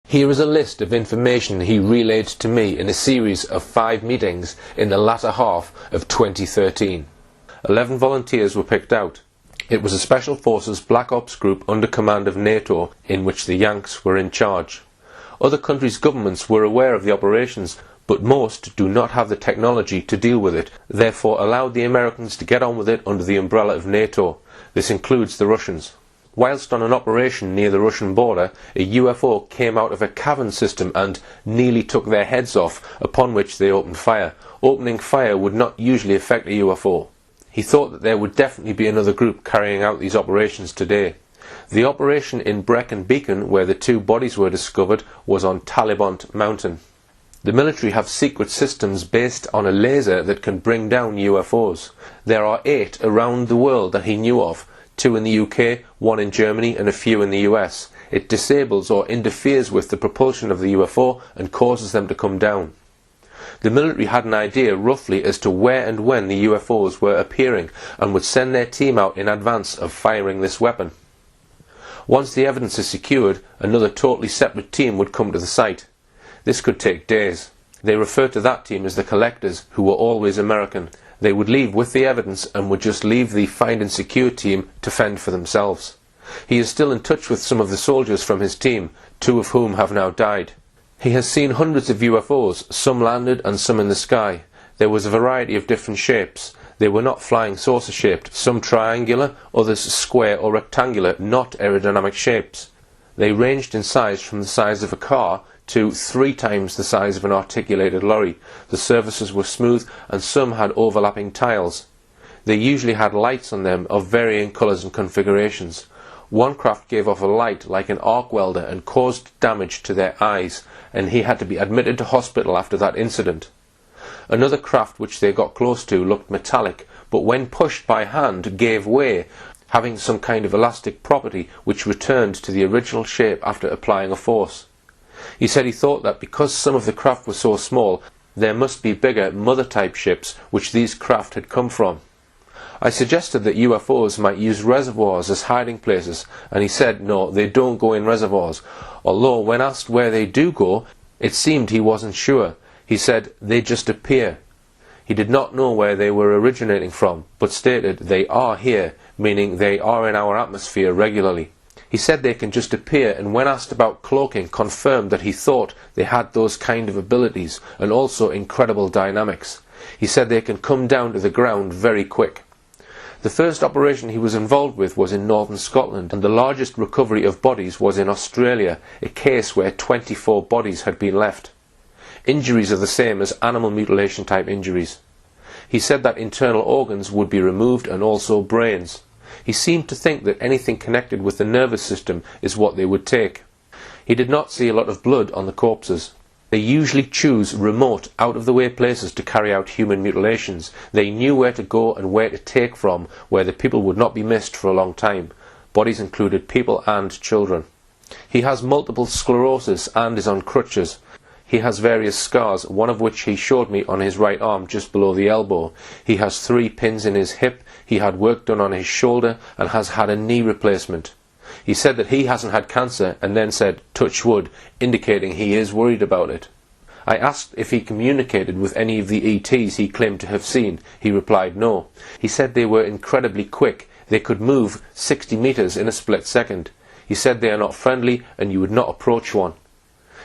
Here is a list of information he relayed to me in a series of 5 meetings in the latter half of 2013. 11 volunteers were picked out. It was a Special Forces Black Ops group under command of NATO in which the Yanks were in charge. Other countries' governments were aware of the operations, but most do not have the technology to deal with it, therefore allowed the Americans to get on with it under the umbrella of NATO. This includes the Russians. Whilst on an operation near the Russian border, a UFO came out of a cavern system and nearly took their heads off, upon which they opened fire. Opening fire would not usually affect a UFO. He thought that there would definitely be another group carrying out these operations today. The operation in Brecon Beacon, where the 2 bodies were discovered, was on Talibant Mountain. The military have secret systems based on a laser that can bring down UFOs. There are 8 around the world that he knew of, 2 in the UK, 1 in Germany and a few in the US. It disables or interferes with the propulsion of the UFO and causes them to come down. The military had an idea roughly as to where and when the UFOs were appearing and would send their team out in advance of firing this weapon. Once the evidence is secured, another totally separate team would come to the site. This could take days. They refer to that team as the collectors, who were always American. They would leave with the evidence and would just leave the find and secure team to fend for themselves. He is still in touch with some of the soldiers from his team, 2 of whom have now died. He has seen hundreds of UFOs, some landed and some in the sky. There was a variety of different shapes. They were not flying saucer shaped, some triangular, others square or rectangular, not aerodynamic shapes. They ranged in size from the size of a car to 3 times the size of an articulated lorry. The surfaces were smooth and some had overlapping tiles. They usually had lights on them of varying colours and configurations. One craft gave off a light like an arc welder and caused damage to their eyes, and he had to be admitted to hospital after that incident. Another craft which they got close to looked metallic, but when pushed by hand gave way, having some kind of elastic property which returned to the original shape after applying a force. He said he thought that because some of the craft were so small, there must be bigger mother-type ships which these craft had come from. I suggested that UFOs might use reservoirs as hiding places, and he said no, they don't go in reservoirs, although when asked where they do go, it seemed he wasn't sure. He said they just appear. He did not know where they were originating from, but stated they are here, meaning they are in our atmosphere regularly. He said they can just appear, and when asked about cloaking, confirmed that he thought they had those kind of abilities and also incredible dynamics. He said they can come down to the ground very quick. The first operation he was involved with was in northern Scotland, and the largest recovery of bodies was in Australia, a case where 24 bodies had been left. Injuries are the same as animal mutilation type injuries. He said that internal organs would be removed and also brains. He seemed to think that anything connected with the nervous system is what they would take. He did not see a lot of blood on the corpses. They usually choose remote, out-of-the-way places to carry out human mutilations. They knew where to go and where to take from, where the people would not be missed for a long time. Bodies included people and children. He has multiple sclerosis and is on crutches. He has various scars, one of which he showed me on his right arm just below the elbow. He has 3 pins in his hip, he had work done on his shoulder and has had a knee replacement. He said that he hasn't had cancer and then said, touch wood, indicating he is worried about it. I asked if he communicated with any of the ETs he claimed to have seen. He replied no. He said they were incredibly quick. They could move 60 meters in a split second. He said they are not friendly and you would not approach one.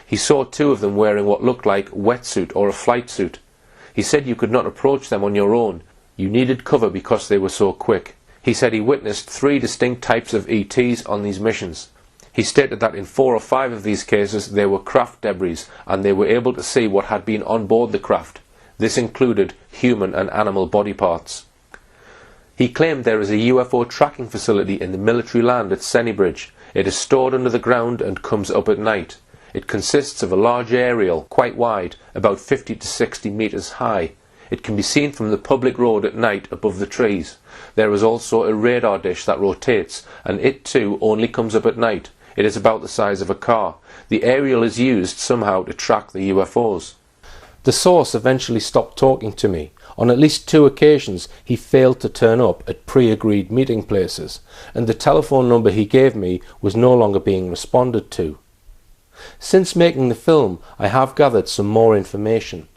He saw 2 of them wearing what looked like a wetsuit or a flight suit. He said you could not approach them on your own. You needed cover because they were so quick. He said he witnessed 3 distinct types of ETs on these missions. He stated that in 4 or 5 of these cases there were craft debris and they were able to see what had been on board the craft. This included human and animal body parts. He claimed there is a UFO tracking facility in the military land at Sennybridge. It is stored under the ground and comes up at night. It consists of a large aerial, quite wide, about 50 to 60 meters high. It can be seen from the public road at night above the trees. There is also a radar dish that rotates, and it too only comes up at night. It is about the size of a car. The aerial is used somehow to track the UFOs. The source eventually stopped talking to me. On at least 2 occasions he failed to turn up at pre-agreed meeting places, and the telephone number he gave me was no longer being responded to. Since making the film, I have gathered some more information.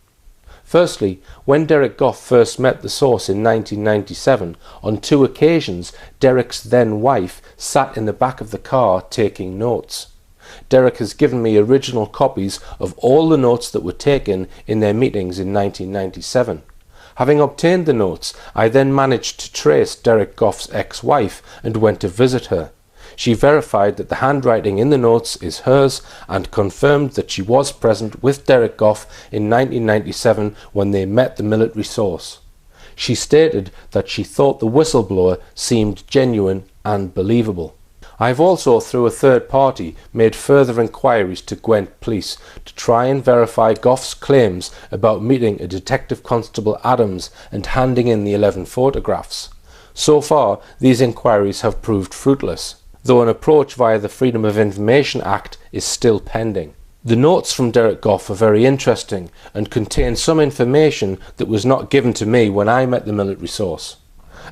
Firstly, when Derek Goff first met the source in 1997, on 2 occasions Derek's then wife sat in the back of the car taking notes. Derek has given me original copies of all the notes that were taken in their meetings in 1997. Having obtained the notes, I then managed to trace Derek Goff's ex-wife and went to visit her. She verified that the handwriting in the notes is hers and confirmed that she was present with Derek Goff in 1997 when they met the military source. She stated that she thought the whistleblower seemed genuine and believable. I have also, through a third party, made further inquiries to Gwent Police to try and verify Goff's claims about meeting a Detective Constable Adams and handing in the 11 photographs. So far, these inquiries have proved fruitless, though an approach via the Freedom of Information Act is still pending. The notes from Derek Goff are very interesting and contain some information that was not given to me when I met the military source.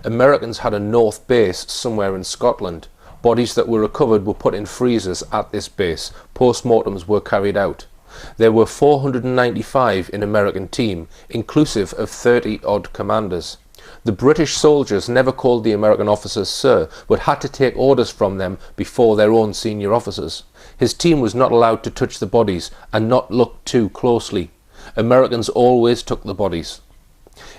Americans had a north base somewhere in Scotland. Bodies that were recovered were put in freezers at this base. Post-mortems were carried out. There were 495 in American team, inclusive of 30-odd commanders. The British soldiers never called the American officers sir, but had to take orders from them before their own senior officers. His team was not allowed to touch the bodies and not look too closely. Americans always took the bodies.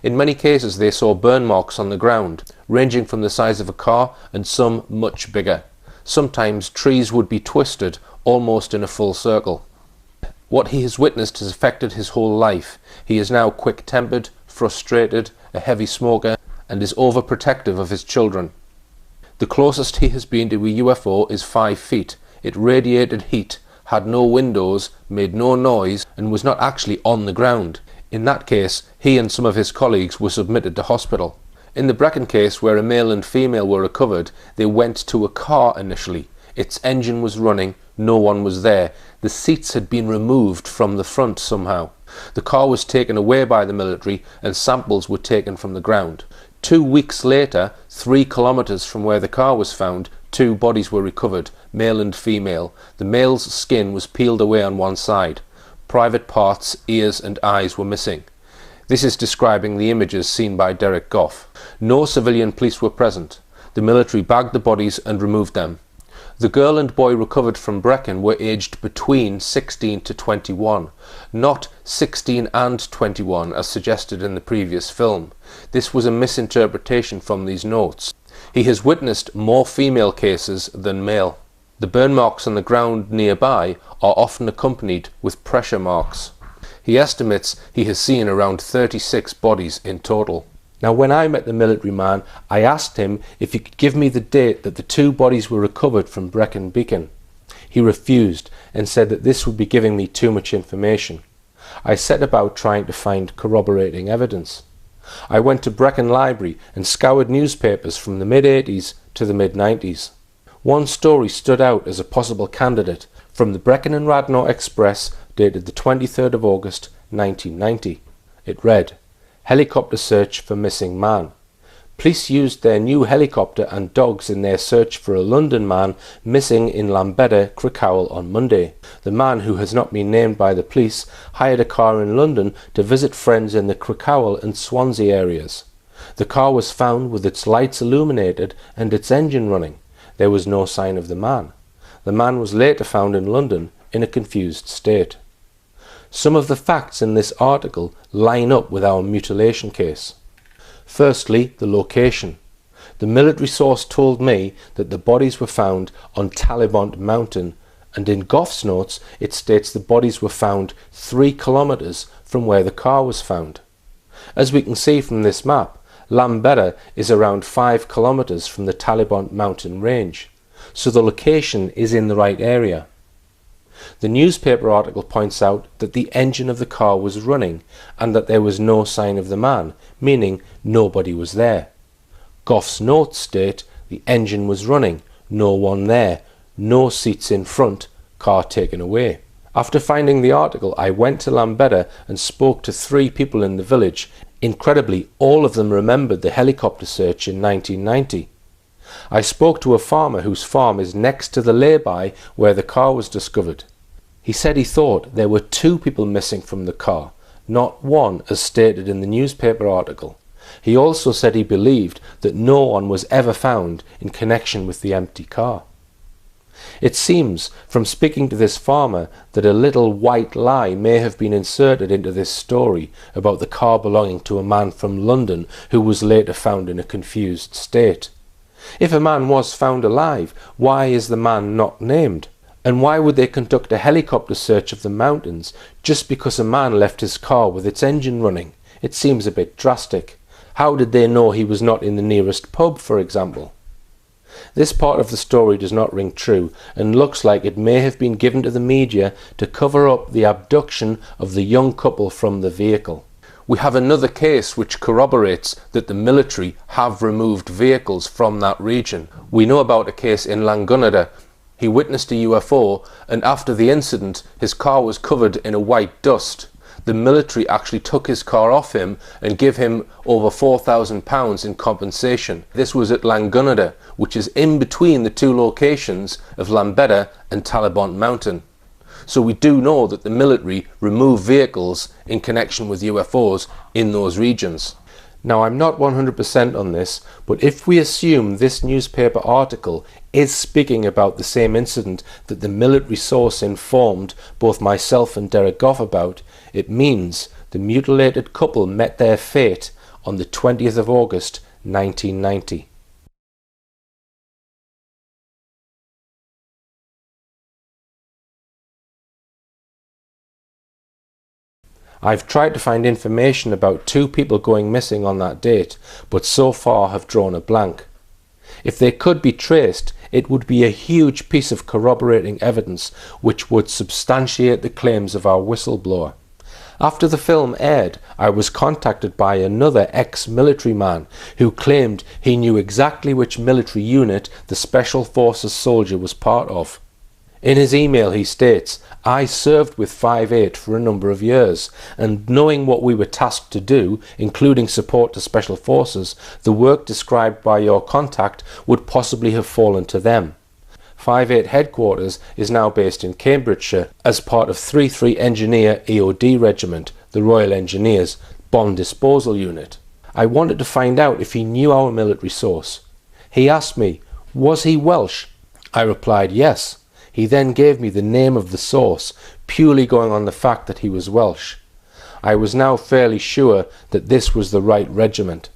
In many cases they saw burn marks on the ground, ranging from the size of a car and some much bigger. Sometimes trees would be twisted almost in a full circle. What he has witnessed has affected his whole life. He is now quick-tempered, frustrated, a heavy smoker, and is overprotective of his children. The closest he has been to a UFO is 5 feet. It radiated heat, had no windows, made no noise, and was not actually on the ground. In that case, he and some of his colleagues were submitted to hospital. In the Brecon case, where a male and female were recovered, they went to a car initially. Its engine was running, no one was there. The seats had been removed from the front somehow. The car was taken away by the military and samples were taken from the ground. 2 weeks later, 3 kilometers from where the car was found, 2 bodies were recovered, male and female. The male's skin was peeled away on one side. Private parts, ears and eyes were missing. This is describing the images seen by Derek Goff. No civilian police were present. The military bagged the bodies and removed them. The girl and boy recovered from Brecon were aged between 16 to 21, not 16 and 21 as suggested in the previous film. This was a misinterpretation from these notes. He has witnessed more female cases than male. The burn marks on the ground nearby are often accompanied with pressure marks. He estimates he has seen around 36 bodies in total. Now, when I met the military man, I asked him if he could give me the date that the 2 bodies were recovered from Brecon Beacon. He refused and said that this would be giving me too much information. I set about trying to find corroborating evidence. I went to Brecon Library and scoured newspapers from the mid-80s to the mid-90s. One story stood out as a possible candidate from the Brecon and Radnor Express dated the 23rd of August 1990. It read, "Helicopter search for missing man. Police used their new helicopter and dogs in their search for a London man missing in Lambeda, Crickhowell on Monday. The man, who has not been named by the police, hired a car in London to visit friends in the Crickhowell and Swansea areas. The car was found with its lights illuminated and its engine running. There was no sign of the man. The man was later found in London in a confused state." Some of the facts in this article line up with our mutilation case. Firstly, the location. The military source told me that the bodies were found on Talibont Mountain, and in Goff's notes it states the bodies were found 3 kilometers from where the car was found. As we can see from this map, Lambeda is around 5 kilometers from the Talibont mountain range, so the location is in the right area. The newspaper article points out that the engine of the car was running and that there was no sign of the man, meaning nobody was there. Goff's notes state the engine was running, no one there, no seats in front, car taken away. After finding the article, I went to Lambeda and spoke to 3 people in the village. Incredibly, all of them remembered the helicopter search in 1990. I spoke to a farmer whose farm is next to the lay-by where the car was discovered. He said he thought there were 2 people missing from the car, not 1 as stated in the newspaper article. He also said he believed that no one was ever found in connection with the empty car. It seems, from speaking to this farmer, that a little white lie may have been inserted into this story about the car belonging to a man from London who was later found in a confused state. If a man was found alive, why is the man not named? And why would they conduct a helicopter search of the mountains just because a man left his car with its engine running? It seems a bit drastic. How did they know he was not in the nearest pub, for example? This part of the story does not ring true and looks like it may have been given to the media to cover up the abduction of the young couple from the vehicle. We have another case which corroborates that the military have removed vehicles from that region. We know about a case in Llangwnnida. He witnessed a UFO, and after the incident his car was covered in a white dust. The military actually took his car off him and gave him over £4,000 in compensation. This was at Llangwnnida, which is in between the 2 locations of Llanbedr and Talabont Mountain. So we do know that the military removed vehicles in connection with UFOs in those regions. Now, I'm not 100% on this, but if we assume this newspaper article is speaking about the same incident that the military source informed both myself and Derek Goff about, it means the mutilated couple met their fate on the 20th of August 1990. I've tried to find information about 2 people going missing on that date, but so far have drawn a blank. If they could be traced, it would be a huge piece of corroborating evidence which would substantiate the claims of our whistleblower. After the film aired, I was contacted by another ex-military man who claimed he knew exactly which military unit the Special Forces soldier was part of. In his email he states, "I served with 5/8 for a number of years, and knowing what we were tasked to do, including support to Special Forces, the work described by your contact would possibly have fallen to them." 5/8 headquarters is now based in Cambridgeshire as part of 3-3 Engineer EOD Regiment, the Royal Engineers Bomb Disposal Unit. I wanted to find out if he knew our military source. He asked me, was he Welsh? I replied yes. He then gave me the name of the source, purely going on the fact that he was Welsh. I was now fairly sure that this was the right regiment.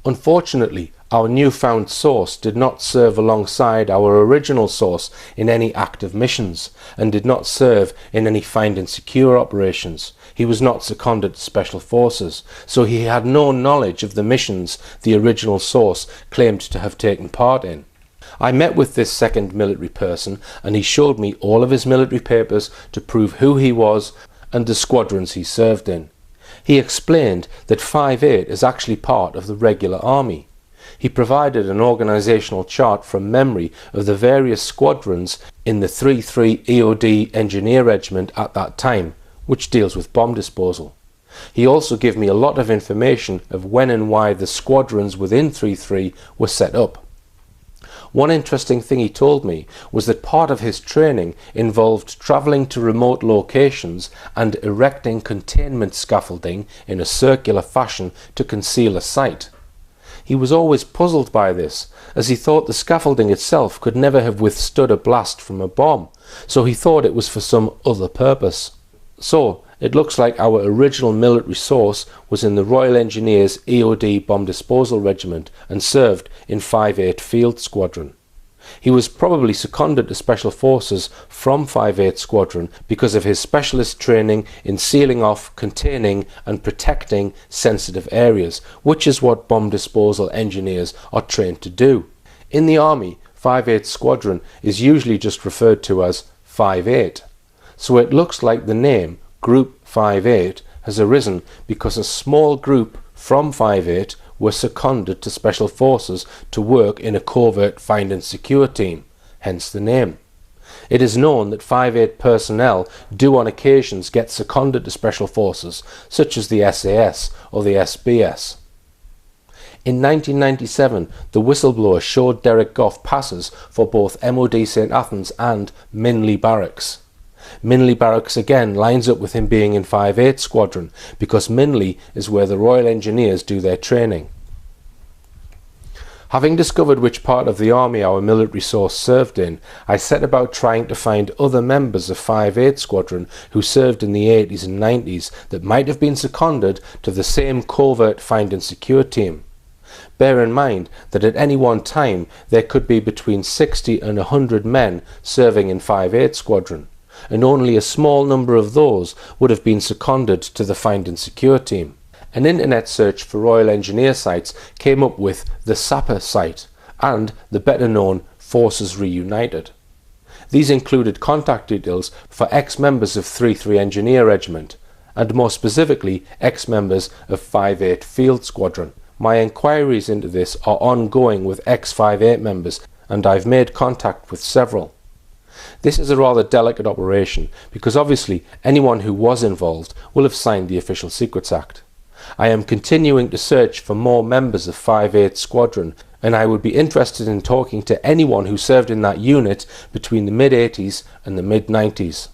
Unfortunately, our newfound source did not serve alongside our original source in any active missions, and did not serve in any find and secure operations. He was not seconded to Special Forces, so he had no knowledge of the missions the original source claimed to have taken part in. I met with this second military person, and he showed me all of his military papers to prove who he was and the squadrons he served in. He explained that 5/8 is actually part of the regular army. He provided an organisational chart from memory of the various squadrons in the 3-3 EOD Engineer Regiment at that time, which deals with bomb disposal. He also gave me a lot of information of when and why the squadrons within 3-3 were set up. One interesting thing he told me was that part of his training involved travelling to remote locations and erecting containment scaffolding in a circular fashion to conceal a site. He was always puzzled by this, as he thought the scaffolding itself could never have withstood a blast from a bomb, so he thought it was for some other purpose. So, it looks like our original military source was in the Royal Engineers EOD Bomb Disposal Regiment and served in 5/8 Field Squadron. He was probably seconded to Special Forces from 5/8 Squadron because of his specialist training in sealing off, containing and protecting sensitive areas, which is what bomb disposal engineers are trained to do. In the Army, 5/8 Squadron is usually just referred to as 5/8. So it looks like the name Group 5/8 has arisen because a small group from 5/8 were seconded to Special Forces to work in a covert find and secure team, hence the name. It is known that 5/8 personnel do on occasions get seconded to Special Forces, such as the SAS or the SBS. In 1997, the whistleblower showed Derek Goff passes for both MOD St Athens and Minley Barracks. Minley Barracks again lines up with him being in 5/8 Squadron, because Minley is where the Royal Engineers do their training. Having discovered which part of the army our military source served in, I set about trying to find other members of 5/8 Squadron who served in the 80s and 90s that might have been seconded to the same covert find and secure team. Bear in mind that at any one time there could be between 60 and 100 men serving in 5/8 Squadron, and only a small number of those would have been seconded to the find and secure team. An internet search for Royal Engineer sites came up with the Sapper site and the better known Forces Reunited. These included contact details for ex-members of 3-3 Engineer Regiment, and more specifically ex-members of 5/8 Field Squadron. My inquiries into this are ongoing with ex-5/8 members, and I've made contact with several. This is a rather delicate operation because obviously anyone who was involved will have signed the Official Secrets Act. I am continuing to search for more members of 5/8 Squadron, and I would be interested in talking to anyone who served in that unit between the mid-80s and the mid-90s.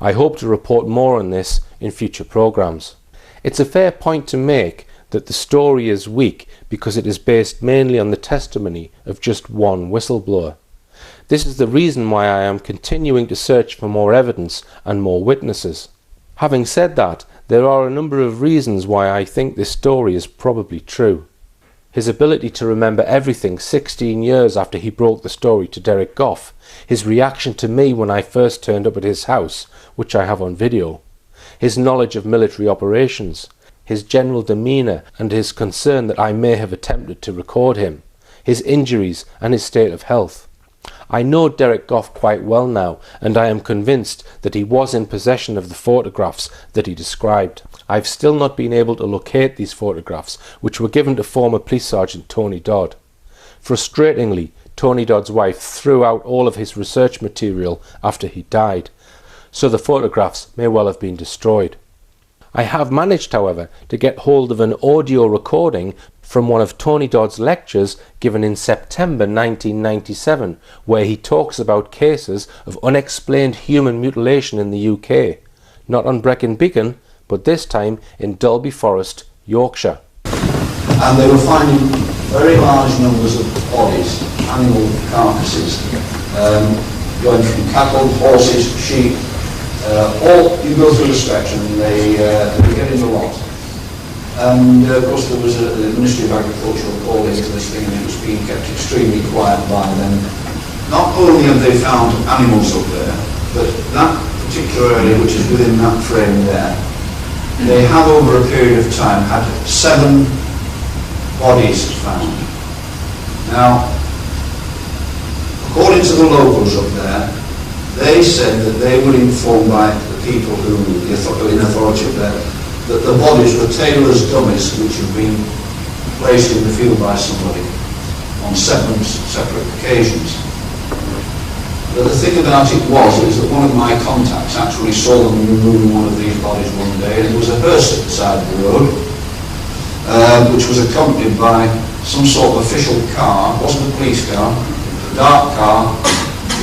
I hope to report more on this in future programmes. It's a fair point to make that the story is weak because it is based mainly on the testimony of just one whistleblower. This is the reason why I am continuing to search for more evidence and more witnesses. Having said that, there are a number of reasons why I think this story is probably true. His ability to remember everything 16 years after he broke the story to Derek Goff, his reaction to me when I first turned up at his house, which I have on video, his knowledge of military operations, his general demeanour and his concern that I may have attempted to record him, his injuries and his state of health. I know Derek Goff quite well now, and I am convinced that he was in possession of the photographs that he described. I've still not been able to locate these photographs, which were given to former Police Sergeant Tony Dodd. Frustratingly, Tony Dodd's wife threw out all of his research material after he died, so the photographs may well have been destroyed. I have managed, however, to get hold of an audio recording from one of Tony Dodd's lectures given in September 1997, where he talks about cases of unexplained human mutilation in the UK, not on Brecon Beacon, but this time in Dalby Forest, Yorkshire. And they were finding very large numbers of bodies, animal carcasses, going from cattle, horses, sheep, all you go through the spectrum, and they were getting a lot. And of course there was the Ministry of Agriculture called into this thing, and it was being kept extremely quiet by them. Not only have they found animals up there, but that particular area, which is within that frame there, they have over a period of time had 7 bodies found. Now, according to the locals up there, they said that they were informed by the people who, in authority up there, that the bodies were tailor's dummies which had been placed in the field by somebody on 7 separate occasions. But the thing about it is that one of my contacts actually saw them removing one of these bodies one day, and there was a hearse at the side of the road, which was accompanied by some sort of official car. It wasn't a police car, a dark car,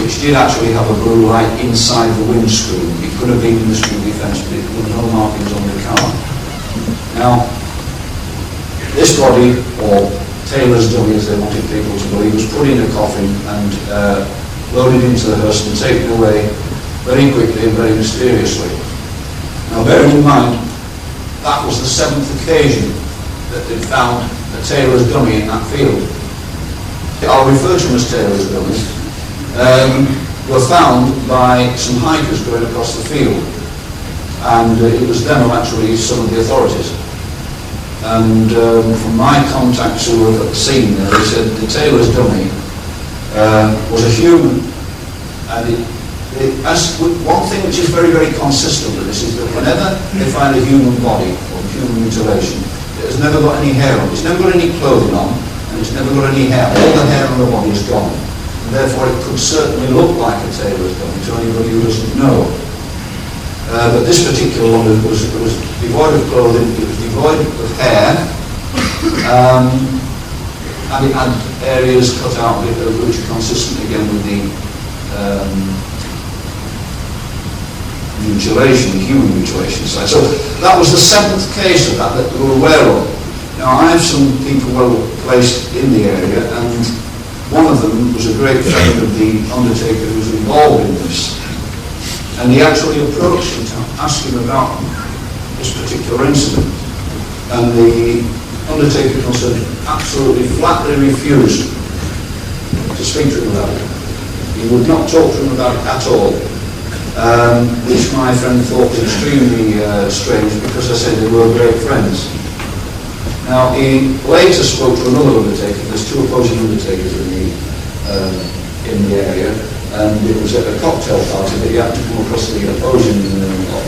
which did actually have a blue light inside the windscreen. It could have been in the screen defence, but there were no markings on the car. Now, this body, or tailor's dummy as they wanted people to believe, was put in a coffin and loaded into the hearse and taken away very quickly and very mysteriously. Now, bearing in mind, that was the 7th occasion that they'd found a tailor's dummy in that field. I'll refer to them as tailor's dummies. Were found by some hikers going across the field, and it was them who actually some of the authorities. And from my contacts who were at the scene there, they said the tailor's dummy was a human, and one thing which is very, very consistent with this is that whenever they find a human body or human mutilation, it has never got any hair on it, it's never got any clothing on, and it's never got any hair. All the hair on the body is gone. Therefore, it could certainly look like a tailor's dummy to anybody who doesn't know. But this particular one was devoid of clothing, it was devoid of hair, and it had areas cut out which are consistent again with the mutilation, human mutilation site. So that was the 7th case of that we were aware of. Now I have some people well placed in the area, and one of them was a great friend of the undertaker who was involved in this. And he actually approached him to ask him about this particular incident. And the undertaker absolutely flatly refused to speak to him about it. He would not talk to him about it at all. Which my friend thought was extremely strange, because I said they were great friends. Now he later spoke to another undertaker. There's 2 opposing undertakers in the area, and it was at a cocktail party that he had to come across the opposing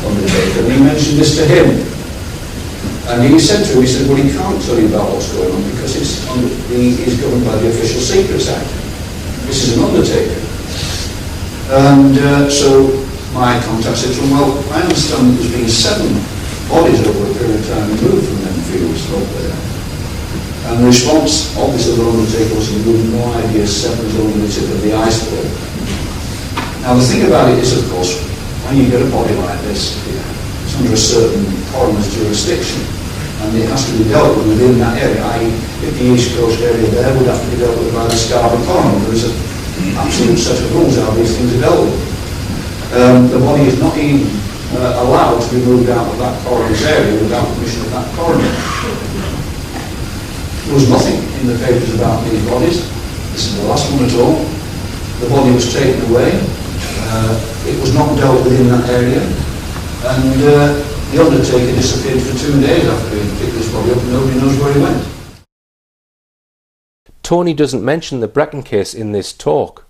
undertaker, and he mentioned this to him. And he said to him, he said, well, he can't tell you about what's going on because he's governed by the Official Secrets Act. This is an undertaker. And so my contact said to him, well, I understand there's been 7 bodies over a period of time removed from them fields up there. And the response of this other undertaker was, you have no idea, 7 is only the tip of the iceberg. Now the thing about it is, of course, when you get a body like this, it's under a certain coroner's jurisdiction, and it has to be dealt with within that area. If the East Coast area there would have to be dealt with by the Scarborough coroner. There is an absolute set of rules how these things are dealt with. The body is not even allowed to be moved out of that coroner's area without permission of that coroner. There was nothing in the papers about these bodies. This is the last one at all. The body was taken away. It was not dealt with in that area. And the undertaker disappeared for 2 days after he picked this body up, and nobody knows where he went. Tony doesn't mention the Brecon case in this talk.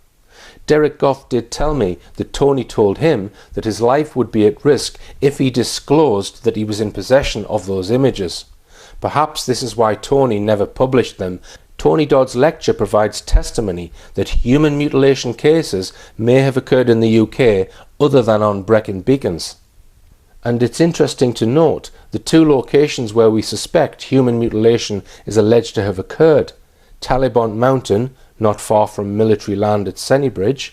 Derek Goff did tell me that Tony told him that his life would be at risk if he disclosed that he was in possession of those images. Perhaps this is why Tony never published them. Tony Dodd's lecture provides testimony that human mutilation cases may have occurred in the UK other than on Brecon beacons. And it's interesting to note the 2 locations where we suspect human mutilation is alleged to have occurred: Talibont Mountain, not far from military land at Sennybridge,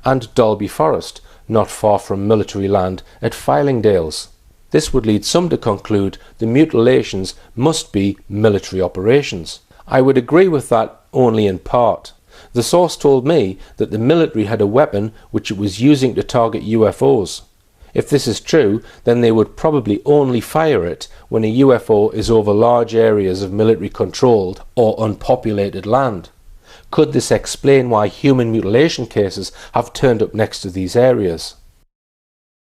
and Dalby Forest, not far from military land at Fylingdales. This would lead some to conclude the mutilations must be military operations. I would agree with that only in part. The source told me that the military had a weapon which it was using to target UFOs. If this is true, then they would probably only fire it when a UFO is over large areas of military-controlled or unpopulated land. Could this explain why human mutilation cases have turned up next to these areas?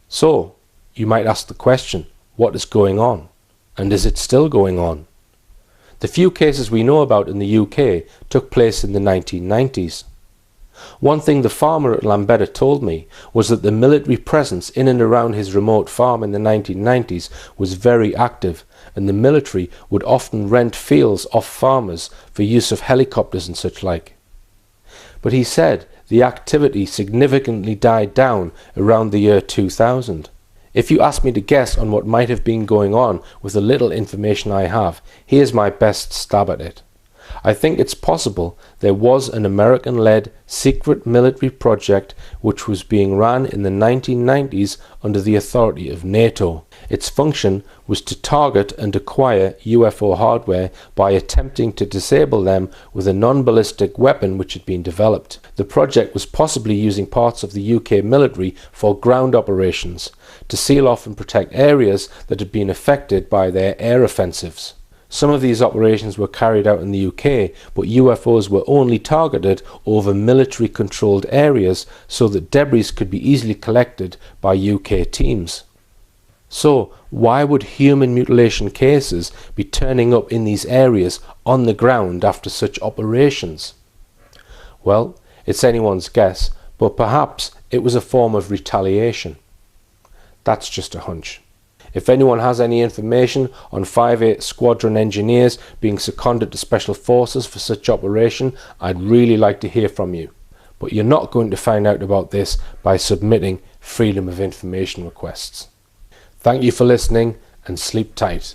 So, you might ask the question, what is going on? And is it still going on? The few cases we know about in the UK took place in the 1990s. One thing the farmer at Lambetta told me was that the military presence in and around his remote farm in the 1990s was very active, and the military would often rent fields off farmers for use of helicopters and such like. But he said the activity significantly died down around the year 2000. If you ask me to guess on what might have been going on with the little information I have, here's my best stab at it. I think it's possible there was an American-led secret military project which was being ran in the 1990s under the authority of NATO. Its function was to target and acquire UFO hardware by attempting to disable them with a non-ballistic weapon which had been developed. The project was possibly using parts of the UK military for ground operations, to seal off and protect areas that had been affected by their air offensives. Some of these operations were carried out in the UK, but UFOs were only targeted over military-controlled areas so that debris could be easily collected by UK teams. So, why would human mutilation cases be turning up in these areas on the ground after such operations? Well, it's anyone's guess, but perhaps it was a form of retaliation. That's just a hunch. If anyone has any information on 5/8 Squadron engineers being seconded to Special Forces for such operation, I'd really like to hear from you. But you're not going to find out about this by submitting Freedom of Information requests. Thank you for listening, and sleep tight.